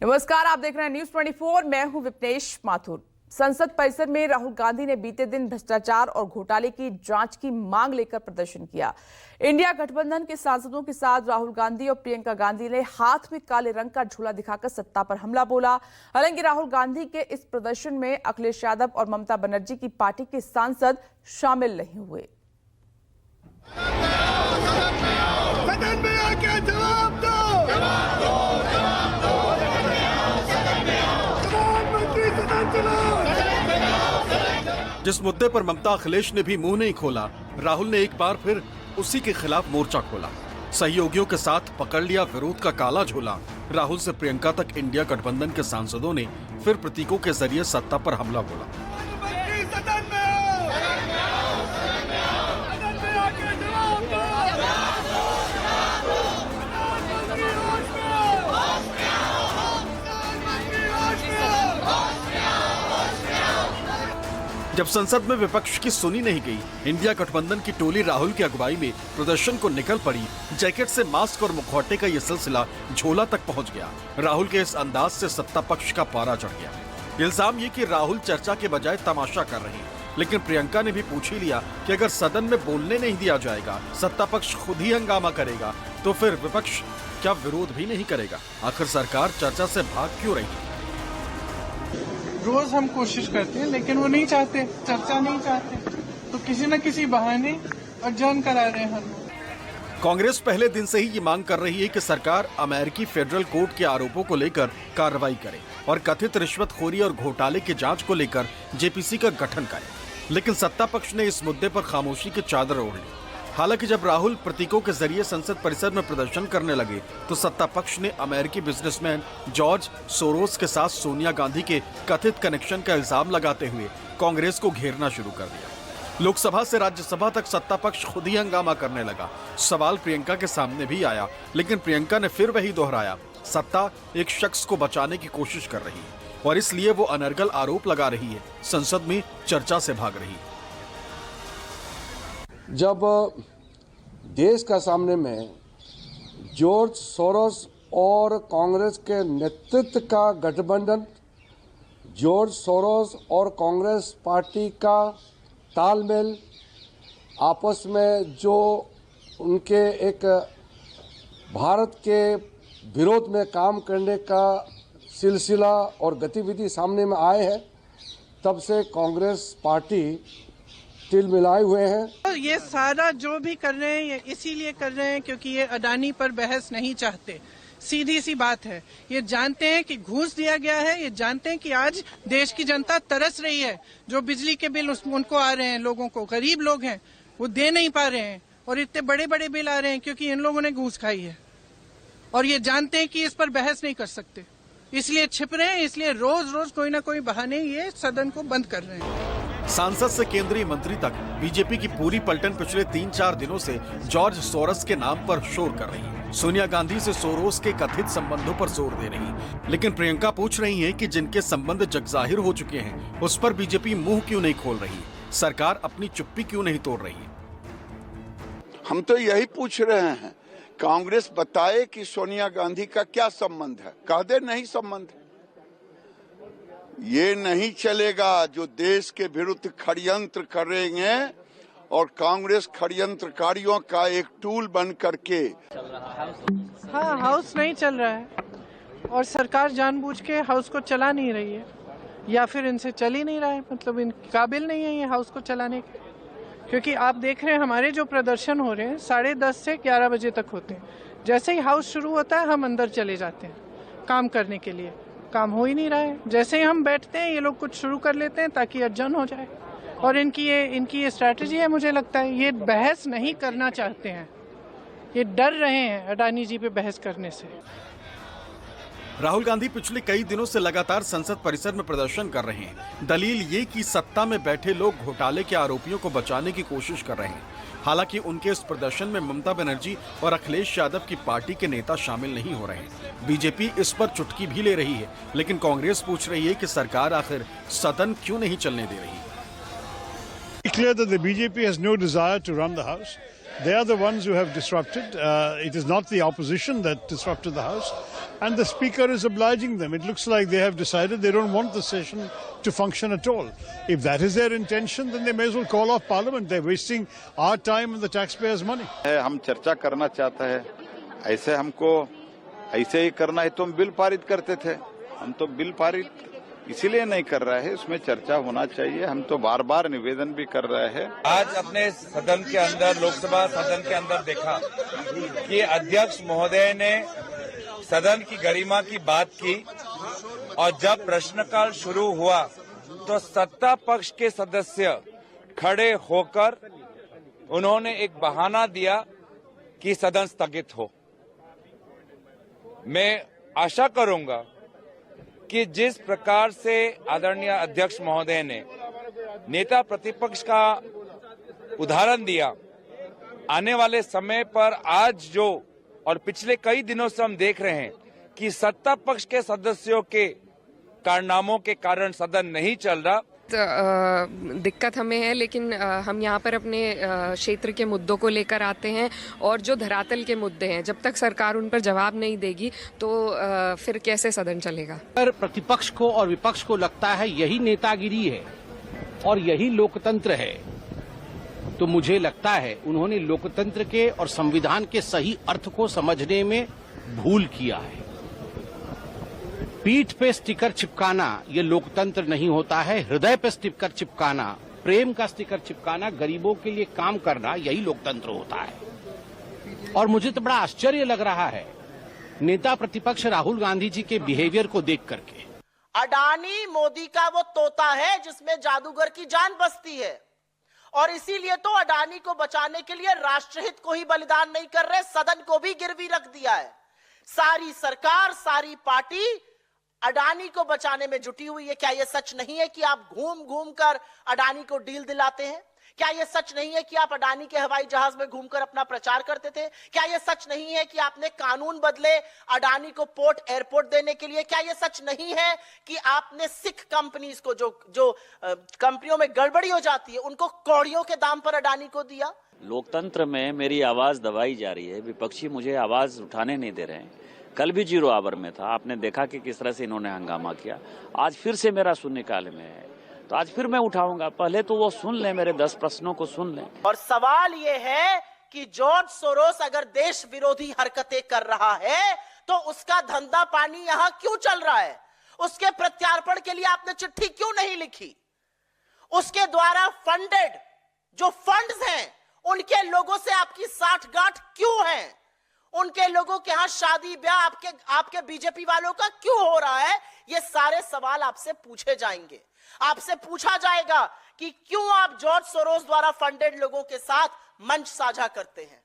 नमस्कार, आप देख रहे हैं न्यूज 24। मैं हूं विपनेश माथुर। संसद परिसर में राहुल गांधी ने बीते दिन भ्रष्टाचार और घोटाले की जांच की मांग लेकर प्रदर्शन किया। इंडिया गठबंधन के सांसदों के साथ राहुल गांधी और प्रियंका गांधी ने हाथ में काले रंग का झोला दिखाकर सत्ता पर हमला बोला। हालांकि राहुल गांधी के इस प्रदर्शन में अखिलेश यादव और ममता बनर्जी की पार्टी के सांसद शामिल नहीं हुए। जिस मुद्दे पर ममता अखिलेश ने भी मुंह नहीं खोला, राहुल ने एक बार फिर उसी के खिलाफ मोर्चा खोला। सहयोगियों के साथ पकड़ लिया विरोध का काला झोला। राहुल से प्रियंका तक इंडिया गठबंधन के सांसदों ने फिर प्रतीकों के जरिए सत्ता पर हमला बोला। जब संसद में विपक्ष की सुनी नहीं गई, इंडिया गठबंधन की टोली राहुल की अगुवाई में प्रदर्शन को निकल पड़ी। जैकेट से मास्क और मुखौटे का ये सिलसिला झोला तक पहुंच गया। राहुल के इस अंदाज से सत्ता पक्ष का पारा चढ़ गया। इल्जाम ये कि राहुल चर्चा के बजाय तमाशा कर रहे हैं। लेकिन प्रियंका ने भी पूछ ही लिया कि अगर सदन में बोलने नहीं दिया जाएगा, सत्ता पक्ष खुद ही हंगामा करेगा, तो फिर विपक्ष क्या विरोध भी नहीं करेगा? आखिर सरकार चर्चा से भाग क्यों रही है? रोज हम कोशिश करते हैं, लेकिन वो नहीं चाहते, चर्चा नहीं चाहते, तो किसी न किसी बहाने अडजर्न करा रहे हैं हम। कांग्रेस पहले दिन से ही ये मांग कर रही है कि सरकार अमेरिकी फेडरल कोर्ट के आरोपों को लेकर कार्रवाई करे और कथित रिश्वतखोरी और घोटाले की जांच को लेकर जेपीसी का गठन करे। लेकिन सत्ता पक्ष ने इस मुद्दे पर खामोशी की चादर ओढ़ ली। हालांकि जब राहुल प्रतीकों के जरिए संसद परिसर में प्रदर्शन करने लगे, तो सत्ता पक्ष ने अमेरिकी बिजनेसमैन जॉर्ज सोरोस के साथ सोनिया गांधी के कथित कनेक्शन का इल्जाम लगाते हुए कांग्रेस को घेरना शुरू कर दिया। लोकसभा से राज्यसभा तक सत्ता पक्ष खुद ही हंगामा करने लगा। सवाल प्रियंका के सामने भी आया, लेकिन प्रियंका ने फिर वही दोहराया, सत्ता एक शख्स को बचाने की कोशिश कर रही है और इसलिए वो अनर्गल आरोप लगा रही है, संसद में चर्चा से भाग रही है। जब देश का सामने में जॉर्ज सोरोस और कांग्रेस के नेतृत्व का गठबंधन, जॉर्ज सोरोस और कांग्रेस पार्टी का तालमेल, आपस में जो उनके एक भारत के विरोध में काम करने का सिलसिला और गतिविधि सामने में आए हैं, तब से कांग्रेस पार्टी तिल मिलाए हुए हैं। ये सारा जो भी कर रहे हैं, ये इसीलिए कर रहे हैं क्योंकि ये अडानी पर बहस नहीं चाहते। सीधी सी बात है, ये जानते हैं कि घूस दिया गया है, ये जानते हैं कि आज देश की जनता तरस रही है। जो बिजली के बिल उनको आ रहे हैं, लोगों को, गरीब लोग हैं, वो दे नहीं पा रहे हैं और इतने बड़े बड़े बिल आ रहे हैं क्योंकि इन लोगों ने घूस खाई है। और ये जानते हैं कि इस पर बहस नहीं कर सकते, इसलिए छिप रहे हैं, इसलिए रोज रोज कोई ना कोई बहाने ये सदन को बंद कर रहे हैं। सांसद से केंद्रीय मंत्री तक बीजेपी की पूरी पलटन पिछले 3-4 दिनों से जॉर्ज सोरोस के नाम पर शोर कर रही है। सोनिया गांधी से सोरोस के कथित संबंधों पर जोर दे रही है। लेकिन प्रियंका पूछ रही है कि जिनके संबंध जगजाहिर हो चुके हैं, उस पर बीजेपी मुंह क्यों नहीं खोल रही? सरकार अपनी चुप्पी क्यों नहीं तोड़ रही है? हम तो यही पूछ रहे हैं, कांग्रेस बताए कि सोनिया गांधी का क्या संबंध है, कह दे नहीं संबंध। ये नहीं चलेगा जो देश के विरुद्ध षड्यंत्र करेंगे और कांग्रेस षड्यंत्रकारियों का एक टूल बन करके। हाँ, हाउस नहीं चल रहा है और सरकार जानबूझ के हाउस को चला नहीं रही है, या फिर इनसे चल ही नहीं रहा है, मतलब इन काबिल नहीं है ये हाउस को चलाने के। क्योंकि आप देख रहे हैं हमारे जो प्रदर्शन हो रहे हैं 10:30 से 11 बजे तक होते हैं। जैसे ही हाउस शुरू होता है हम अंदर चले जाते हैं काम करने के लिए। काम हो ही नहीं रहा है। जैसे ही हम बैठते हैं ये लोग कुछ शुरू कर लेते हैं ताकि अडजन हो जाए। और इनकी ये स्ट्रैटेजी है, मुझे लगता है ये बहस नहीं करना चाहते हैं, ये डर रहे हैं अडानी जी पे बहस करने से। राहुल गांधी पिछले कई दिनों से लगातार संसद परिसर में प्रदर्शन कर रहे हैं। दलील ये कि सत्ता में बैठे लोग घोटाले के आरोपियों को बचाने की कोशिश कर रहे हैं। हालांकि उनके इस प्रदर्शन में ममता बनर्जी और अखिलेश यादव की पार्टी के नेता शामिल नहीं हो रहे हैं। बीजेपी इस पर चुटकी भी ले रही है, लेकिन कांग्रेस पूछ रही है कि सरकार आखिर सदन क्यों नहीं चलने दे रही। Clear that the BJP has no desire to run the House. They are the ones who have disrupted. It is not the opposition that disrupted the House. And the Speaker is obliging them. It looks like they have decided they don't want the session to function at all. If that is their intention, then they may as well call off Parliament. They're wasting our time and the taxpayers' money. हम चर्चा करना चाहते हैं, ऐसे हमको ऐसे ही करना है तो हम बिल पारित करते थे। हम तो बिल पारित इसीलिए नहीं कर रहे हैं, उसमें चर्चा होना चाहिए। हम तो बार बार निवेदन भी कर रहे हैं। आज अपने सदन के अंदर, लोकसभा सदन के अंदर देखा कि अध्यक्ष महोदय ने सदन की गरिमा की बात की और जब प्रश्नकाल शुरू हुआ तो सत्ता पक्ष के सदस्य खड़े होकर उन्होंने एक बहाना दिया कि सदन स्थगित हो। मैं आशा करूंगा कि जिस प्रकार से आदरणीय अध्यक्ष महोदय ने नेता प्रतिपक्ष का उदाहरण दिया, आने वाले समय पर आज जो और पिछले कई दिनों से हम देख रहे हैं कि सत्ता पक्ष के सदस्यों के कारनामों के कारण सदन नहीं चल रहा। दिक्कत हमें है, लेकिन हम यहाँ पर अपने क्षेत्र के मुद्दों को लेकर आते हैं और जो धरातल के मुद्दे हैं, जब तक सरकार उन पर जवाब नहीं देगी तो फिर कैसे सदन चलेगा। अगर प्रतिपक्ष को और विपक्ष को लगता है यही नेतागिरी है और यही लोकतंत्र है, तो मुझे लगता है उन्होंने लोकतंत्र के और संविधान के सही अर्थ को समझने में भूल किया है। पीठ पे स्टिकर चिपकाना ये लोकतंत्र नहीं होता है। हृदय पे स्टिकर चिपकाना, प्रेम का स्टिकर चिपकाना, गरीबों के लिए काम करना, यही लोकतंत्र होता है। और मुझे तो बड़ा आश्चर्य लग रहा है नेता प्रतिपक्ष राहुल गांधी जी के बिहेवियर को देख करके। अडानी मोदी का वो तोता है जिसमें जादूगर की जान बसती है, और इसीलिए तो अडानी को बचाने के लिए राष्ट्रहित को ही बलिदान नहीं कर रहे, सदन को भी गिरवी रख दिया है। सारी सरकार, सारी पार्टी अडानी को बचाने में जुटी हुई है। क्या यह सच नहीं है कि आप घूम घूम कर अडानी को डील दिलाते हैं? क्या यह सच नहीं है कि आप अडानी के हवाई जहाज में घूमकर अपना प्रचार करते थे? क्या यह सच नहीं है कि आपने कानून बदले अडानी को पोर्ट एयरपोर्ट देने के लिए? क्या यह सच नहीं है कि आपने सिख कंपनीज को जो कंपनियों में गड़बड़ी हो जाती है उनको कौड़ियों के दाम पर अडानी को दिया? लोकतंत्र में मेरी आवाज दबाई जा रही है, विपक्षी मुझे आवाज उठाने नहीं दे रहे हैं। कल भी 0 आवर में था, आपने देखा कि किस तरह से इन्होंने हंगामा किया। आज फिर से मेरा शून्यकाल में है, तो आज फिर मैं उठाऊंगा। पहले तो वो सुन लें, मेरे 10 प्रश्नों को सुन लें। और सवाल ये है कि जॉर्ज सोरोस अगर देश विरोधी हरकतें कर रहा है तो उसका धंधा पानी यहां क्यों चल रहा है? उसके प्रत्यार्पण के लिए आपने चिट्ठी क्यों नहीं लिखी? उसके द्वारा फंडेड जो फंड्स हैं उनके लोगों से आपकी साठगांठ क्यों है? उनके लोगों के यहां शादी ब्याह आपके बीजेपी वालों का क्यों हो रहा है? ये सारे सवाल आपसे पूछे जाएंगे। आपसे पूछा जाएगा कि क्यों आप जॉर्ज सोरोस द्वारा फंडेड लोगों के साथ मंच साझा करते हैं,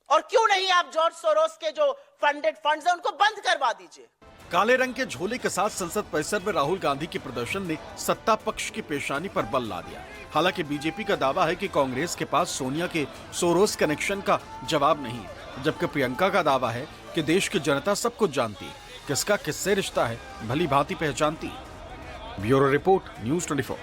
और क्यों नहीं आप जॉर्ज सोरोस के जो फंडेड फंड्स हैं उनको बंद करवा दीजिए। काले रंग के झोले के साथ संसद परिसर में राहुल गांधी के प्रदर्शन ने सत्ता पक्ष की पेशानी पर बल ला दिया। हालांकि बीजेपी का दावा है कि कांग्रेस के पास सोनिया के सोरोस कनेक्शन का जवाब नहीं है, जबकि प्रियंका का दावा है कि देश की जनता सब कुछ जानती है, किसका किससे रिश्ता है भली भांति पहचानती है। Bureau report, news 24।